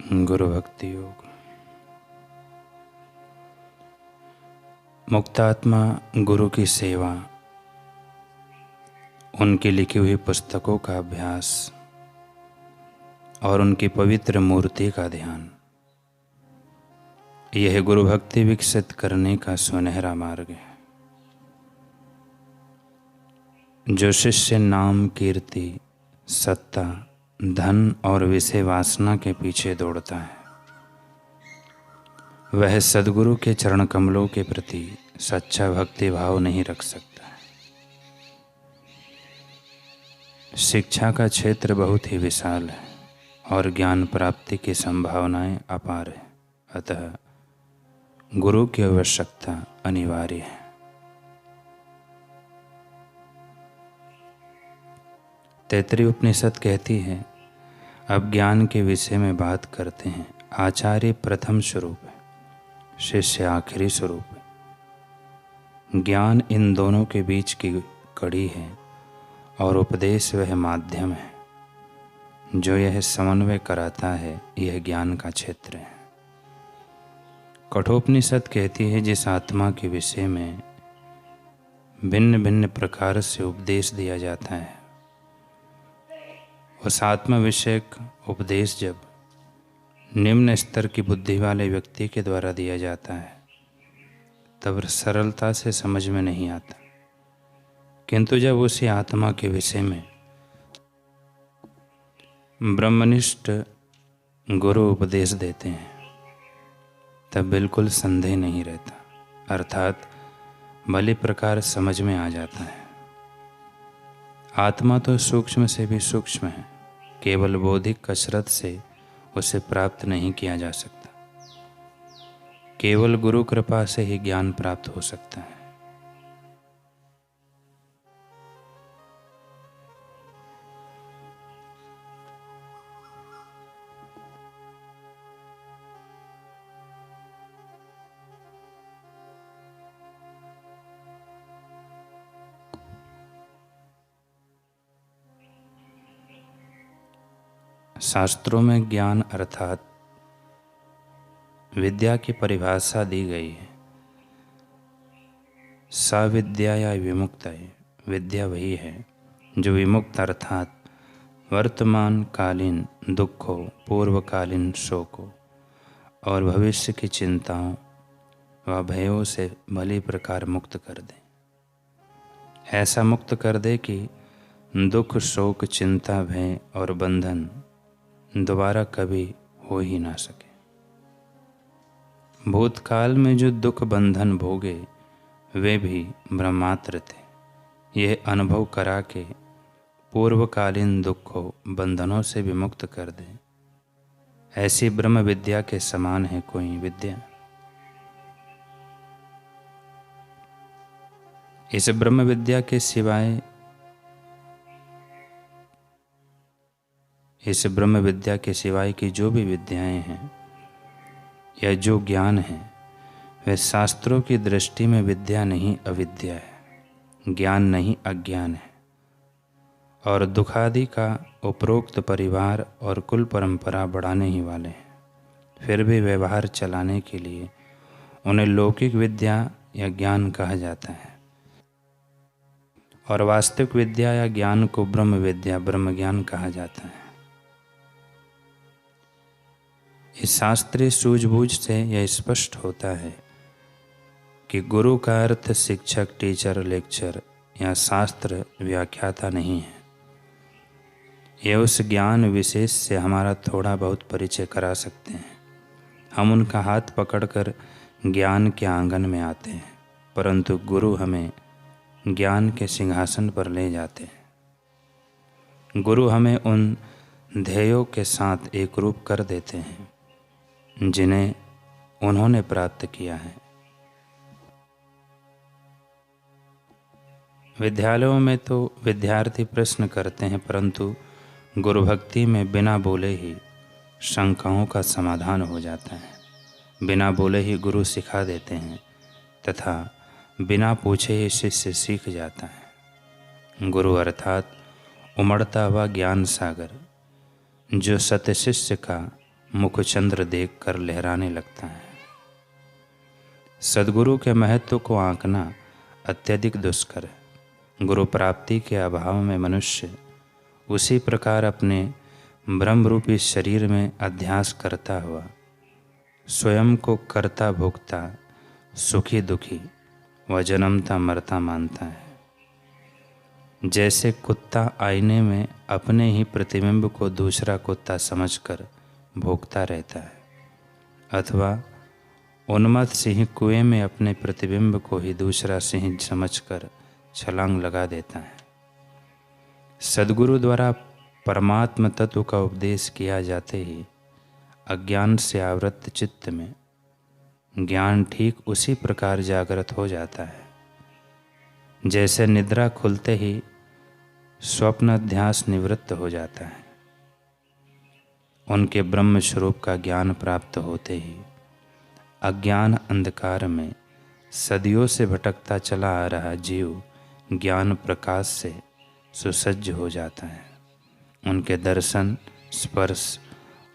गुरु भक्ति योग। मुक्तात्मा गुरु की सेवा, उनकी लिखी हुई पुस्तकों का अभ्यास और उनकी पवित्र मूर्ति का ध्यान, यह गुरु भक्ति विकसित करने का सुनहरा मार्ग है। जो शिष्य नाम, कीर्ति, सत्ता, धन और विषय वासना के पीछे दौड़ता है, वह सद्गुरु के चरण कमलों के प्रति सच्चा भक्ति भाव नहीं रख सकता है। शिक्षा का क्षेत्र बहुत ही विशाल है और ज्ञान प्राप्ति की संभावनाएं अपार है। अतः गुरु की आवश्यकता अनिवार्य है। तैत्तिरीय उपनिषद कहती है, अब ज्ञान के विषय में बात करते हैं। आचार्य प्रथम स्वरूप है, शिष्य आखिरी स्वरूप है। ज्ञान इन दोनों के बीच की कड़ी है और उपदेश वह माध्यम है जो यह समन्वय कराता है। यह ज्ञान का क्षेत्र है। कठोपनिषद कहती है, जिस आत्मा के विषय में भिन्न भिन्न प्रकार से उपदेश दिया जाता है, उस आत्मा विषयक उपदेश जब निम्न स्तर की बुद्धि वाले व्यक्ति के द्वारा दिया जाता है तब सरलता से समझ में नहीं आता, किंतु जब उसी आत्मा के विषय में ब्रह्मनिष्ठ गुरु उपदेश देते हैं तब बिल्कुल संदेह नहीं रहता, अर्थात भली प्रकार समझ में आ जाता है। आत्मा तो सूक्ष्म से भी सूक्ष्म है, केवल बौद्धिक कसरत से उसे प्राप्त नहीं किया जा सकता। केवल गुरु कृपा से ही ज्ञान प्राप्त हो सकता है। शास्त्रों में ज्ञान अर्थात विद्या की परिभाषा दी गई है। सा विद्या या विमुक्त है। विद्या वही है जो विमुक्त अर्थात वर्तमान कालीन दुखों, पूर्वकालीन शोकों और भविष्य की चिंताओं व भयों से भली प्रकार मुक्त कर दे। ऐसा मुक्त कर दे कि दुख, शोक, चिंता, भय और बंधन दोबारा कभी हो ही ना सके। भूतकाल में जो दुख बंधन भोगे वे भी ब्रह्मात्र थे। यह अनुभव करा के पूर्वकालीन दुखों, बंधनों से भी मुक्त कर दे। ऐसी ब्रह्म विद्या के समान है कोई विद्या। इस ब्रह्म विद्या के सिवाय इस ब्रह्म विद्या के सिवाय की जो भी विद्याएं हैं या जो ज्ञान है, वह शास्त्रों की दृष्टि में विद्या नहीं अविद्या है, ज्ञान नहीं अज्ञान है। और दुखादि का उपरोक्त परिवार और कुल परंपरा बढ़ाने ही वाले हैं। फिर भी व्यवहार चलाने के लिए उन्हें लौकिक विद्या या ज्ञान कहा जाता है और वास्तविक विद्या या ज्ञान को ब्रह्म विद्या, ब्रह्म ज्ञान कहा जाता है। इस शास्त्रीय सूझबूझ से यह स्पष्ट होता है कि गुरु का अर्थ शिक्षक, टीचर, लेक्चर या शास्त्र व्याख्याता नहीं है। यह उस ज्ञान विशेष से हमारा थोड़ा बहुत परिचय करा सकते हैं। हम उनका हाथ पकड़कर ज्ञान के आंगन में आते हैं, परंतु गुरु हमें ज्ञान के सिंहासन पर ले जाते हैं। गुरु हमें उन ध्येयों के साथ एक रूप कर देते हैं जिन्हें उन्होंने प्राप्त किया है। विद्यालयों में तो विद्यार्थी प्रश्न करते हैं, परंतु गुरु भक्ति में बिना बोले ही शंकाओं का समाधान हो जाता है। बिना बोले ही गुरु सिखा देते हैं तथा बिना पूछे ही शिष्य सीख जाता है। गुरु अर्थात उमड़ता हुआ ज्ञान सागर, जो सत्य शिष्य का मुखचंद्र देखकर लहराने लगता है। सद्गुरु के महत्व को आंकना अत्यधिक दुष्कर है। गुरु प्राप्ति के अभाव में मनुष्य उसी प्रकार अपने ब्रह्मरूपी शरीर में अध्यास करता हुआ स्वयं को कर्ता भोक्ता, सुखी दुखी व जन्मता मरता मानता है। जैसे कुत्ता आईने में अपने ही प्रतिबिंब को दूसरा कुत्ता समझकर भोगता रहता है, अथवा उन्मत्त सिंह कुएं में अपने प्रतिबिंब को ही दूसरा सिंह समझकर छलांग लगा देता है। सद्गुरु द्वारा परमात्म तत्व का उपदेश किया जाते ही अज्ञान से आवृत चित्त में ज्ञान ठीक उसी प्रकार जागृत हो जाता है जैसे निद्रा खुलते ही स्वप्न अध्यास निवृत्त हो जाता है। उनके ब्रह्म स्वरूप का ज्ञान प्राप्त होते ही अज्ञान अंधकार में सदियों से भटकता चला आ रहा जीव ज्ञान प्रकाश से सुसज्ज हो जाता है। उनके दर्शन, स्पर्श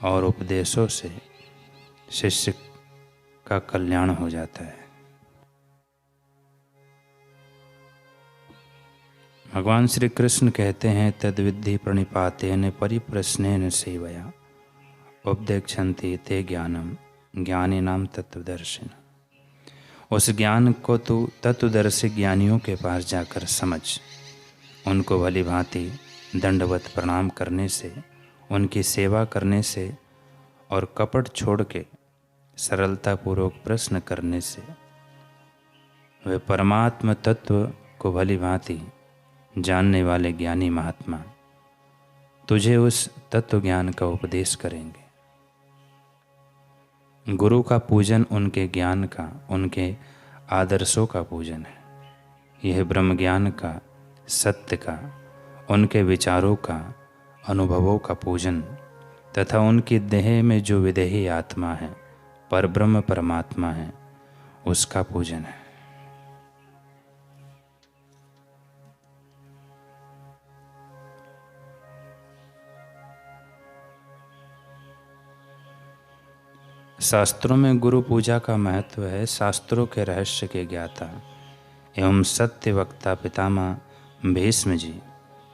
और उपदेशों से शिष्य का कल्याण हो जाता है। भगवान श्री कृष्ण कहते हैं, तद्विद्धि प्रणिपातेन परिप्रश्नेन सेवया उपदेक्षन्ति ते ज्ञानम ज्ञानिनाम तत्वदर्शिन। उस ज्ञान को तू तत्वदर्शी ज्ञानियों के पास जाकर समझ। उनको भली भांति दंडवत प्रणाम करने से, उनकी सेवा करने से और कपट छोड़ के सरलतापूर्वक प्रश्न करने से वे परमात्म तत्व को भली भांति जानने वाले ज्ञानी महात्मा तुझे उस तत्व ज्ञान का उपदेश करेंगे। गुरु का पूजन उनके ज्ञान का, उनके आदर्शों का पूजन है। यह ब्रह्म ज्ञान का, सत्य का, उनके विचारों का, अनुभवों का पूजन तथा उनकी देह में जो विदेही आत्मा है, परब्रह्म परमात्मा है, उसका पूजन है। शास्त्रों में गुरु पूजा का महत्व है। शास्त्रों के रहस्य के ज्ञाता एवं सत्य वक्ता पितामह भीष्म जी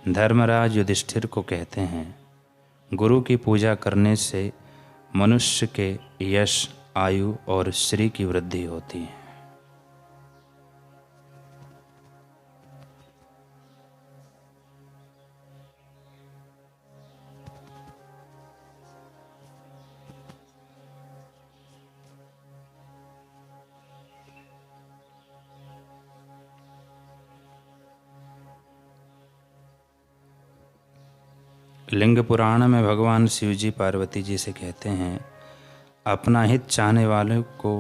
धर्मराज युधिष्ठिर को कहते हैं, गुरु की पूजा करने से मनुष्य के यश, आयु और श्री की वृद्धि होती है। लिंग पुराण में भगवान शिव जी पार्वती जी से कहते हैं, अपना हित चाहने वालों को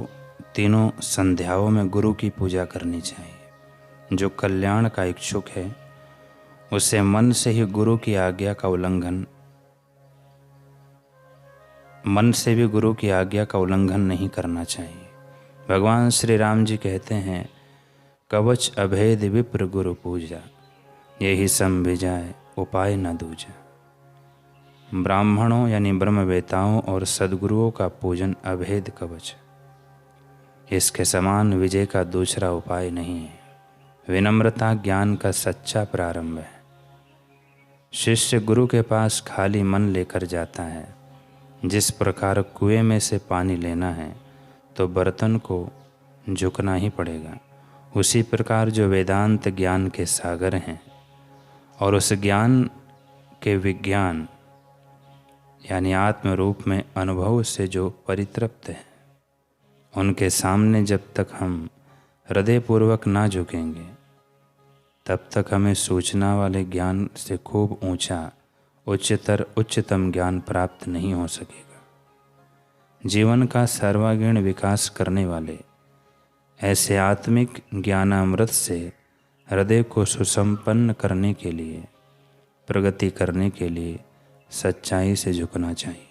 तीनों संध्याओं में गुरु की पूजा करनी चाहिए। जो कल्याण का इच्छुक है उसे मन से ही गुरु की आज्ञा का उल्लंघन नहीं करना चाहिए। भगवान श्री राम जी कहते हैं, कवच अभेद विप्र गुरु पूजा, यही संभिजाए उपाय न दूजा। ब्राह्मणों यानी ब्रह्मवेताओं और सद्गुरुओं का पूजन अभेद कवच, इसके समान विजय का दूसरा उपाय नहीं है। विनम्रता ज्ञान का सच्चा प्रारंभ है। शिष्य गुरु के पास खाली मन लेकर जाता है। जिस प्रकार कुएं में से पानी लेना है तो बर्तन को झुकना ही पड़ेगा, उसी प्रकार जो वेदांत ज्ञान के सागर हैं और उस ज्ञान के विज्ञान यानी आत्म रूप में अनुभव से जो परितृप्त है, उनके सामने जब तक हम हृदयपूर्वक ना झुकेंगे तब तक हमें सूचना वाले ज्ञान से खूब ऊंचा, उच्चतम ज्ञान प्राप्त नहीं हो सकेगा। जीवन का सर्वांगीण विकास करने वाले ऐसे आत्मिक ज्ञानामृत से हृदय को सुसंपन्न करने के लिए, प्रगति करने के लिए सच्चाई से झुकना चाहिए।